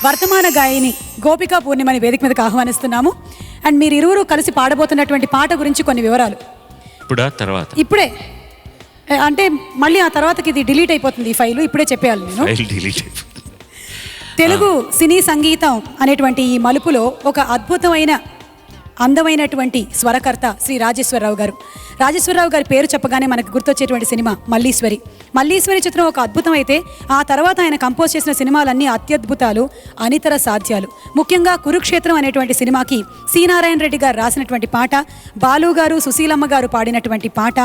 వర్తమాన గాయని గోపికా పూర్ణిమని వేదిక మీదకి ఆహ్వానిస్తున్నాము. అండ్ మీరు ఇరువురు కలిసి పాడబోతున్నటువంటి పాట గురించి కొన్ని వివరాలు. ఇప్పుడే అంటే మళ్ళీ ఆ తర్వాతకి ఇది డిలీట్ అయిపోతుంది ఈ ఫైలు. ఇప్పుడే చెప్పేయాలి నేను. తెలుగు సినీ సంగీతం అనేటువంటి ఈ మలుపులో ఒక అద్భుతమైన అందమైనటువంటి స్వరకర్త శ్రీ రాజేశ్వరరావు గారు. రాజేశ్వరరావు గారి పేరు చెప్పగానే మనకు గుర్తొచ్చేటువంటి సినిమా మల్లీశ్వరి. మల్లీశ్వరి చిత్రం ఒక అద్భుతం అయితే ఆ తర్వాత ఆయన కంపోజ్ చేసిన సినిమాలన్నీ అత్యద్భుతాలు, అనితర సాధ్యాలు. ముఖ్యంగా కురుక్షేత్రం అనేటువంటి సినిమాకి సి నారాయణ రెడ్డి గారు రాసినటువంటి పాట, బాలు గారు సుశీలమ్మ గారు పాడినటువంటి పాట,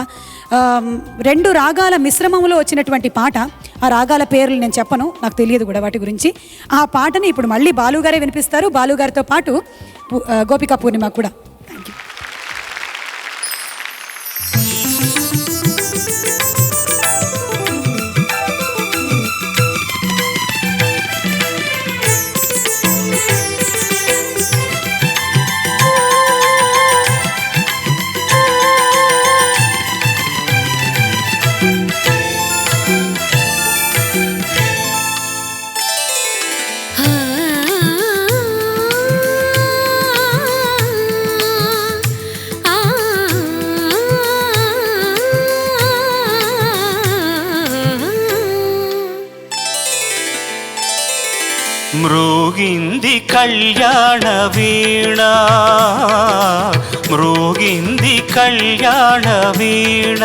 రెండు రాగాల మిశ్రమంలో వచ్చినటువంటి పాట. ఆ రాగాల పేర్లు నేను చెప్పను, నాకు తెలియదు కూడా వాటి గురించి. ఆ పాటని ఇప్పుడు మళ్ళీ బాలు గారే వినిపిస్తారు. బాలు గారితో పాటు గోపికా పూర్ణిమ కూడా. మృగింది కళ్యాణ వీణ, మృగింది కళ్యాణ వీణ,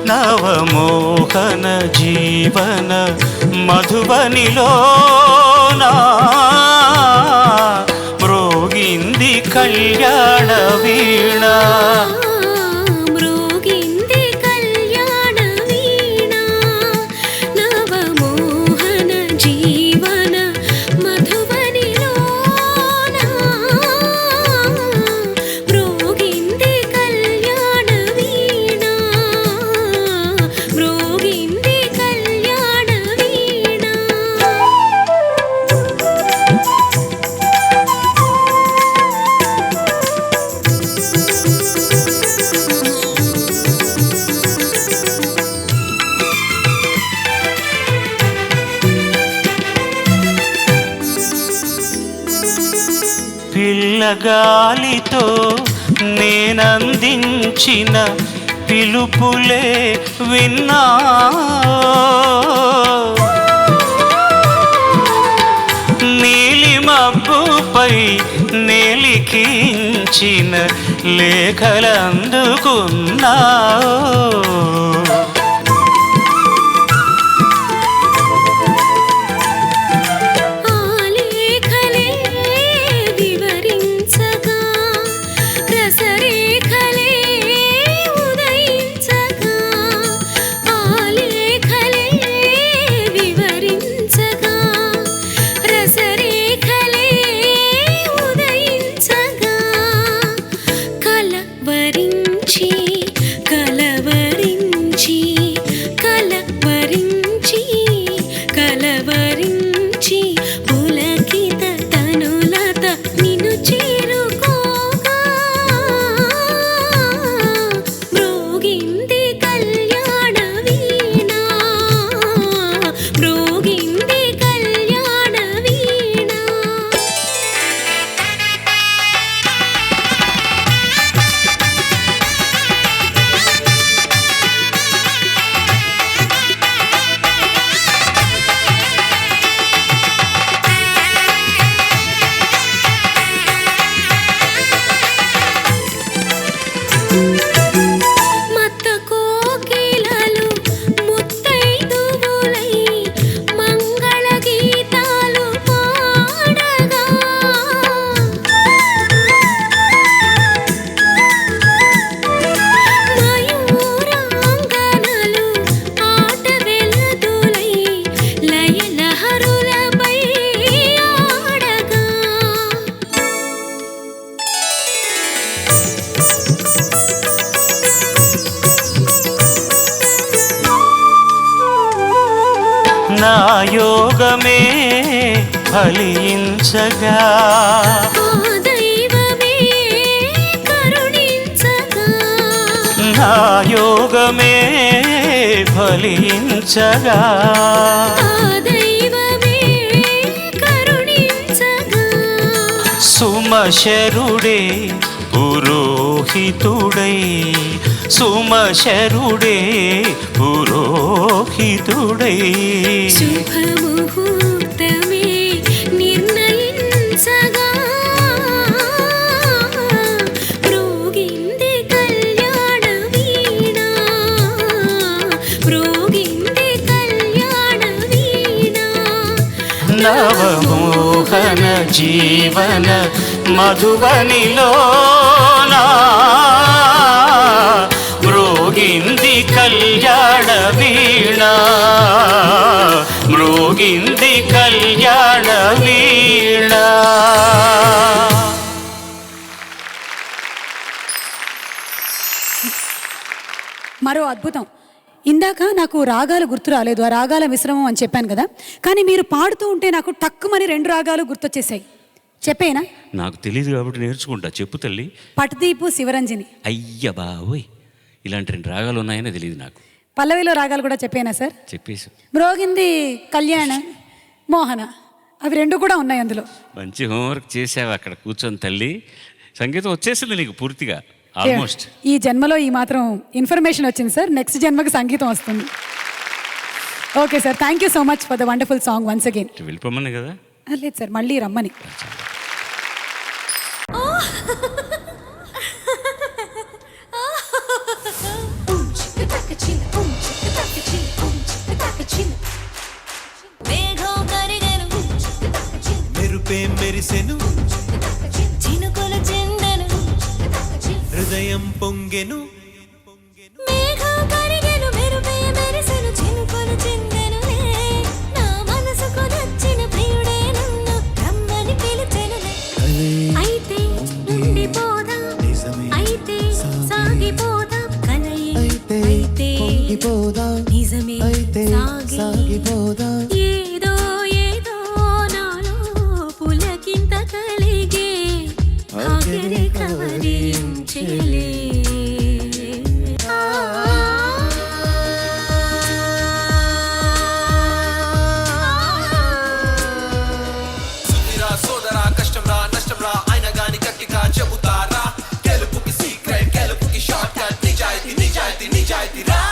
నవమోహన జీవన మధుబనిలోనా, మృగింది కళ్యాణ వీణ. పిల్లగాలితో నేనందించిన పిలుపులే విన్నా, నీలిమబ్బుపై నేలికించిన లేఖలందుకున్నా, నా యోగమే ఫలించగా, నా యోగమే ఫలించగా, దైవమే కరుణ సుమశరుడే పురోహితుడై సుమశరుడే పురోహితుడై శుభముహూర్తమే నిర్ణయించగా మ్రోగింది కళ్యాణ వీణ మ్రోగింది కళ్యాణ వీణ నవమోహన జీవన మధువనిలోనా మ్రోగింది కళ్యాణ వీణ మ్రోగింది కళ్యాణ వీణ. మరో అద్భుతం. ఇందాక నాకు రాగాలు గుర్తు రాలేదు, ఆ రాగాల మిశ్రమం అని చెప్పాను కదా, కానీ మీరు పాడుతూ ఉంటే నాకు టక్కుమని 2 రాగాలు గుర్తొచ్చేసాయి. చెప్పేనా? నాకు తెలియదు కాబట్టి నేర్చుకుంటా. చెప్పు తల్లి. పట్దీపు శివరంజని. అయ్య బావోయ్, ఇలాంటి 2 రాగాలు ఉన్నాయని తెలియదు నాకు. పల్లవిలో రాగాలు కూడా చెప్పేనా సార్? చెప్పేసి మ్రోగింది కళ్యాణ మోహన, అవి 2 కూడా ఉన్నాయి అందులో. మంచి హోంవర్క్ చేసావు అక్కడ కూర్చొని తల్లి. సంగీతం వచ్చేసింది నీకు పూర్తిగా ఆల్మోస్ట్. ఈ జన్మలో ఈ మాత్రం ఇన్ఫర్మేషన్ వచ్చింది సార్, నెక్స్ట్ జన్మకి సంగీతం వస్తుంది. Okay sir, thank you so much for the wonderful song once again. వెళ్ళిపోమని కదా? లేదు సార్, మళ్ళీ రమ్మని. మెరుపే మెరిసెను చినుకులు చెందెను హృదయం పొంగెను మేఘం కరిగెను మెరుపే మెరిసెను చినుకులు చెందెనులే నా మనసుకు నచ్చిన ప్రియుడే నన్ను రమ్మని పిలిచెనులే అయితే ఉండిపోదాం అయితే సాగిపోదాం కలయి అయితే నిజమే సాగిపోదాం ఏదో ఏదో నాలో పులకింత కలిగే ఆఖరి కవరించెలే సోదరా కష్టం రా నష్టం రా అయినా గాని గట్టిగా చెబుతారా గెలుపుకి సీక్రెట్ గెలుపుకి షార్ట్ కట్ నిజాయితీ నిజాయితీ నిజాయితీ రా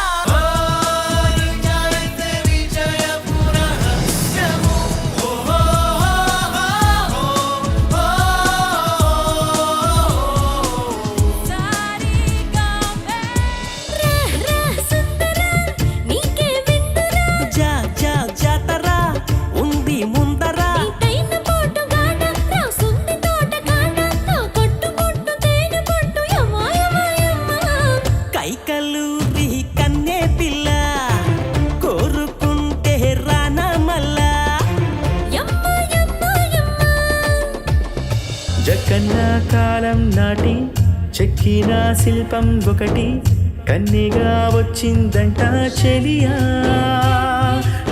కైకలూరి కన్నే పిల్ల కోరుకుంటే రానా మల్లా జకన్న కాలం నాటి చెక్కిన శిల్పం ఒకటి కన్నిగా వచ్చిందంట చెలియా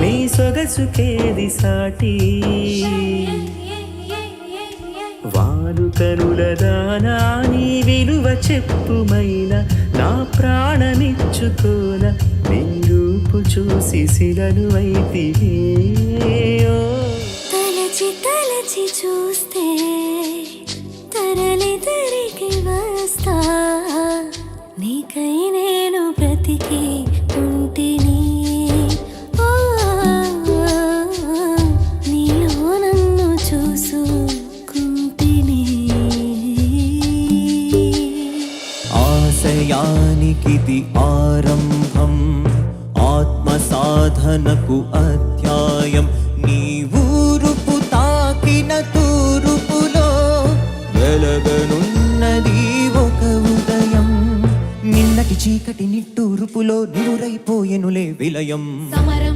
నీ సొగసుకేది సాటి వాలు కనుల దానా నీ విలువ చెప్పుమైన నా ప్రాణమిచ్చుకోన నీ రూపు చూసి శిలను అయితివే తలచి తలచి చూస్తే తరలి తిరిగి వస్తా నీకై నేను బ్రతికి ఉంటిని నీలో నన్ను చూసుకుంటిని ఆశయానికిది ఆరంభం ఆత్మ సాధనకు అధ్యాయం నీ ఊరుపు తాకిన తూరుపులో వెలగనున్నది ఒక ఉదయం నిన్నటి చీకటి నిట్టూరుపులో నివురైపోయెనులే విలయం సమరం